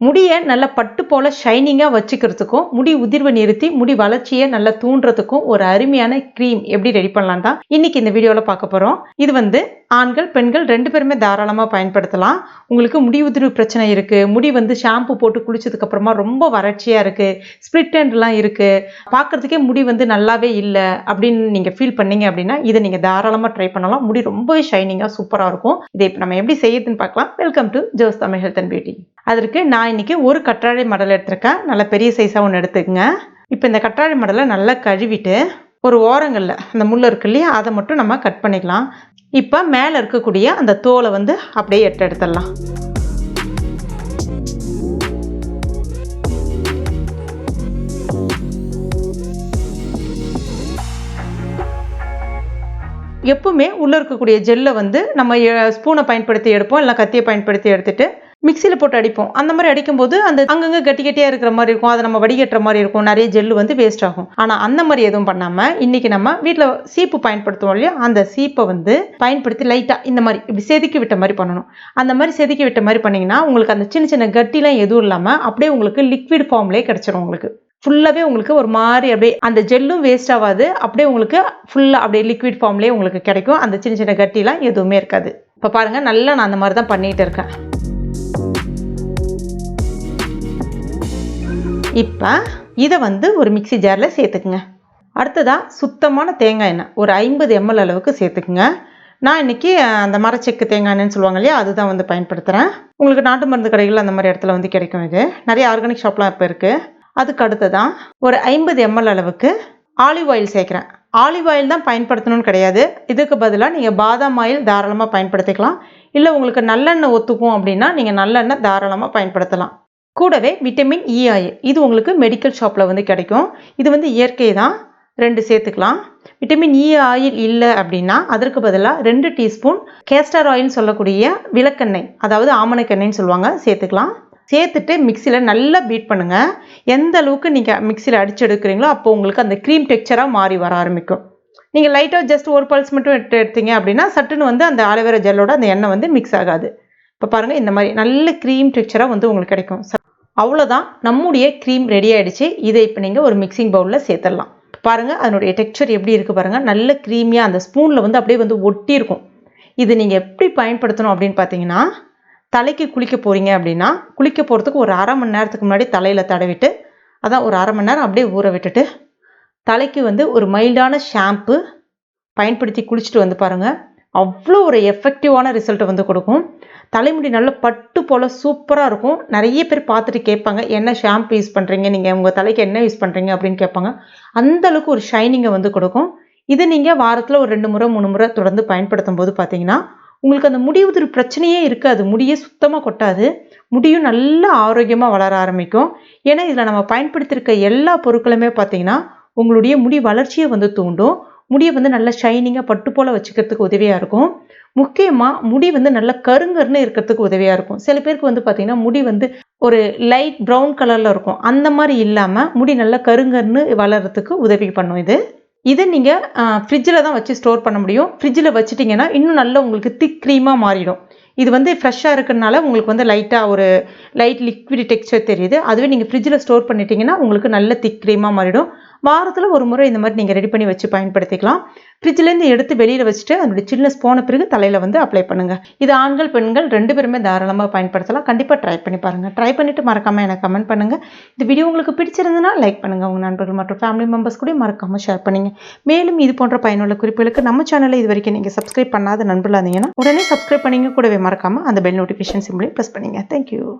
முடியை நல்லா பட்டு போல் ஷைனிங்காக வச்சுக்கிறதுக்கும் முடி உதிர்வை நிறுத்தி முடி வளர்ச்சியை நல்லா தூண்டுறதுக்கும் ஒரு அருமையான க்ரீம் எப்படி ரெடி பண்ணலாம் தான் இன்னைக்கு இந்த வீடியோவில் பார்க்க போகிறோம். இது ஆண்கள் பெண்கள் 2 பேருமே தாராளமாக பயன்படுத்தலாம். உங்களுக்கு முடி உதிர்வு பிரச்சனை இருக்குது, முடி ஷாம்பு போட்டு குளிச்சதுக்கப்புறமா ரொம்ப வறட்சியாக இருக்குது, ஸ்ப்ளிட் எண்ட்லாம் இருக்குது, பார்க்குறதுக்கே முடி நல்லாவே இல்லை அப்படின்னு நீங்கள் ஃபீல் பண்ணீங்க அப்படின்னா இதை நீங்கள் தாராளமாக ட்ரை பண்ணலாம். முடி ரொம்பவே ஷைனிங்காக சூப்பராக இருக்கும். இதை இப்போ நம்ம எப்படி செய்யுதுன்னு பார்க்கலாம். Welcome to Jo's Tamil health and beauty. அதற்கு நான் இன்னைக்கு ஒரு கற்றாழை மடல் எடுத்திருக்கேன். நல்ல பெரிய சைஸாக ஒன்று எடுத்துக்கங்க. இப்போ இந்த கற்றாழை மடலை நல்லா கழுவிட்டு ஒரு ஓரங்களில் அந்த முள் இருக்கு இல்லையா, அதை மட்டும் நம்ம கட் பண்ணிக்கலாம். இப்போ மேலே இருக்கக்கூடிய அந்த தோலை அப்படியே எடுத்துடலாம். எப்பவுமே உள்ளே இருக்கக்கூடிய ஜெல்லை நம்ம ஸ்பூனை பயன்படுத்தி எடுப்போம், இல்லை கத்தியை பயன்படுத்தி எடுத்துட்டு மிக்சியில் போட்டு அடிப்போம். அந்த மாதிரி அடிக்கும்போது அந்த அங்கங்கே கட்டி கட்டியாக இருக்கிற மாதிரி இருக்கும், அதை நம்ம வடிகட்டுற மாதிரி இருக்கும், நிறைய ஜெல்லு வேஸ்ட் ஆகும். ஆனால் அந்த மாதிரி எதுவும் பண்ணாமல் இன்னைக்கு நம்ம வீட்டில் சீப்பு பயன்படுத்துவோம் இல்லையா, அந்த சீப்பை பயன்படுத்தி லைட்டாக இந்த மாதிரி இப்படி செதுக்கி விட்ட மாதிரி பண்ணணும். அந்த மாதிரி செதுக்கி விட்ட மாதிரி பண்ணிங்கன்னா உங்களுக்கு அந்த சின்ன சின்ன கட்டிலாம் எதுவும் இல்லாமல் அப்படியே உங்களுக்கு லிக்விட் ஃபார்ம்லேயே கிடச்சிரும். உங்களுக்கு ஃபுல்லாகவே உங்களுக்கு ஒரு மாதிரி அப்படியே அந்த ஜெல்லும் வேஸ்ட் ஆகாது, அப்படியே உங்களுக்கு ஃபுல்லாக அப்படியே லிக்விட் ஃபார்ம்லேயே உங்களுக்கு கிடைக்கும். அந்த சின்ன சின்ன கட்டிலாம் எதுவுமே இருக்காது. இப்போ பாருங்கள், நல்லா நான் அந்த மாதிரி தான் பண்ணிகிட்டு இருக்கேன். இப்போ இதை ஒரு மிக்சி ஜாரில் சேர்த்துக்குங்க. அடுத்ததாக சுத்தமான தேங்காய் எண்ணெய் ஒரு 50 ml அளவுக்கு சேர்த்துக்குங்க. நான் இன்றைக்கி அந்த மரச்செக்கு தேங்காய் எண்ணெய்னு சொல்லுவாங்க இல்லையா, அதுதான் பயன்படுத்துகிறேன். உங்களுக்கு நாட்டு மருந்து கடைகள் அந்த மாதிரி இடத்துல கிடைக்கும். இது நிறைய ஆர்கானிக் ஷாப்லாம் இப்போ இருக்குது. அதுக்கு அடுத்ததான் ஒரு 50 ml அளவுக்கு ஆலிவ் ஆயில் சேர்க்குறேன். ஆலிவ் ஆயில் தான் பயன்படுத்தணும்னு கிடையாது. இதுக்கு பதிலாக நீங்கள் பாதாம் ஆயில் தாராளமாக பயன்படுத்திக்கலாம். இல்லை உங்களுக்கு நல்லெண்ணெய் ஒத்துக்கும் அப்படின்னா நீங்கள் நல்லெண்ணெய் தாராளமாக பயன்படுத்தலாம். கூடவே விட்டமின் இ ஆயில், இது உங்களுக்கு மெடிக்கல் ஷாப்பில் கிடைக்கும். இது இயற்கை தான், 2 சேர்த்துக்கலாம். விட்டமின் இ ஆயில் இல்லை அப்படின்னா அதற்கு பதிலாக 2 டீஸ்பூன் கேஸ்டர் ஆயில்னு சொல்லக்கூடிய விளக்கெண்ணெய், அதாவது ஆமணக்கெண்ணெய்னு சொல்லுவாங்க, சேர்த்துக்கலாம். சேர்த்துட்டு மிக்சியில் நல்லா பீட் பண்ணுங்கள். எந்த அளவுக்கு நீங்கள் மிக்சியில் அடித்து எடுக்கிறீங்களோ அப்போ உங்களுக்கு அந்த க்ரீம் டெக்ஸ்சராக மாறி வர ஆரம்பிக்கும். நீங்கள் லைட்டாக ஜஸ்ட் ஒரு பல்ஸ் மட்டும் எடுத்தீங்க அப்படின்னா சட்டுன்னு அந்த ஆலோவேரா ஜெல்லோட அந்த எண்ணெய் மிக்ஸ் ஆகாது. இப்போ பாருங்கள், இந்த மாதிரி நல்ல க்ரீம் டெக்ஸ்சராக உங்களுக்கு கிடைக்கும். அவ்வளோதான், நம்முடைய க்ரீம் ரெடி ஆகிடுச்சு. இதை இப்போ நீங்கள் ஒரு மிக்சிங் பவுலில் சேர்த்துடலாம். பாருங்கள் அதனுடைய டெக்ஸ்சர் எப்படி இருக்குது பாருங்கள். நல்ல க்ரீமியாக அந்த ஸ்பூனில் அப்படியே ஒட்டி இருக்கும். இது நீங்கள் எப்படி பயன்படுத்தணும் அப்படின்னு பார்த்தீங்கன்னா, தலைக்கு குளிக்க போகிறீங்க அப்படின்னா குளிக்க போகிறதுக்கு ஒரு 1/2 மணி நேரத்துக்கு முன்னாடி தலையில் தடவிட்டு, அதான் ஒரு 1/2 மணி நேரம் அப்படியே ஊற விட்டுட்டு தலைக்கு ஒரு மைல்டான ஷாம்பு பயன்படுத்தி குளிச்சுட்டு பாருங்கள். அவ்வளோ ஒரு எஃபெக்டிவான ரிசல்ட்டை கொடுக்கும். தலைமுடி நல்ல பட்டு போல் சூப்பராக இருக்கும். நிறைய பேர் பார்த்துட்டு கேட்பாங்க, என்ன ஷாம்பு யூஸ் பண்ணுறீங்க, நீங்கள் உங்கள் தலைக்கு என்ன யூஸ் பண்ணுறீங்க அப்படின்னு கேட்பாங்க. அந்தளவுக்கு ஒரு ஷைனிங்கை கொடுக்கும். இது நீங்கள் வாரத்தில் ஒரு 2 முறை 3 முறை தொடர்ந்து பயன்படுத்தும் போது பார்த்தீங்கன்னா உங்களுக்கு அந்த முடி உதிர்வு பிரச்சனையே இருக்காது. முடியே சுத்தமாக கொட்டாது, முடியும் நல்லா ஆரோக்கியமாக வளர ஆரம்பிக்கும். ஏன்னா இதில் நம்ம பயன்படுத்தியிருக்க எல்லா பொருட்களுமே பார்த்தீங்கன்னா உங்களுடைய முடி வளர்ச்சியை தூண்டும். முடியை நல்லா ஷைனிங்காக பட்டு போல் வச்சுக்கிறதுக்கு உதவியாக இருக்கும். முக்கியமாக முடி நல்லா கருங்கருன்னு இருக்கிறதுக்கு உதவியாக இருக்கும். சில பேருக்கு பார்த்தீங்கன்னா முடி ஒரு லைட் ப்ரௌன் கலரில் இருக்கும். அந்த மாதிரி இல்லாமல் முடி நல்லா கருங்கருன்னு வளர்கிறதுக்கு உதவி பண்ணும். இதை நீங்கள் ஃப்ரிட்ஜில் தான் வச்சு ஸ்டோர் பண்ண முடியும். ஃப்ரிட்ஜில் வச்சுட்டிங்கன்னா இன்னும் நல்லா உங்களுக்கு திக் க்ரீமாக மாறிடும். இது ஃப்ரெஷ்ஷாக இருக்கிறதுனால உங்களுக்கு லைட்டாக ஒரு லைட் லிக்விட் டெக்ஸ்சர் தெரியுது. அதுவே நீங்கள் ஃப்ரிட்ஜில் ஸ்டோர் பண்ணிட்டீங்கன்னா உங்களுக்கு நல்ல திக் க்ரீமாக மாறிடும். வாரத்தில் ஒரு முறை இந்த மாதிரி நீங்கள் ரெடி பண்ணி வச்சு பயன்படுத்திக்கலாம். ஃப்ரிட்ஜிலேருந்து எடுத்து வெளியில் வச்சுட்டு அதனுடைய சில்னஸ் போன பிறகு தலையில் அப்ளை பண்ணுங்கள். இது ஆண்கள் பெண்கள் 2 பேருமே தாராளமாக பயன்படுத்தலாம். கண்டிப்பாக ட்ரை பண்ணி பாருங்கள். ட்ரை பண்ணிவிட்டு மறக்காமல் எனக்கு கமெண்ட் பண்ணுங்கள். இந்த வீடியோ உங்களுக்கு பிடிச்சிருந்ததுன்னா லைக் பண்ணுங்கள். உங்கள் நண்பர்கள் மற்றும் ஃபேமிலி மெம்பர்ஸ் கூட மறக்காமல் ஷேர் பண்ணுங்கள். மேலும் இது போன்ற பயனுள்ள குறிப்புகளுக்கு நம்ம சேனலை இது வரைக்கும் நீங்கள் சப்ஸ்கிரைப் பண்ணாத நண்பர்களாக இருந்தீங்கன்னா உடனே சப்ஸ்கிரைப் பண்ணிங்க. கூடவே மறக்காமல் அந்த பெல் நோட்டிஃபிகேஷன் சிம்பிளையும் ப்ரெஸ் பண்ணுங்கள். தேங்க்யூ.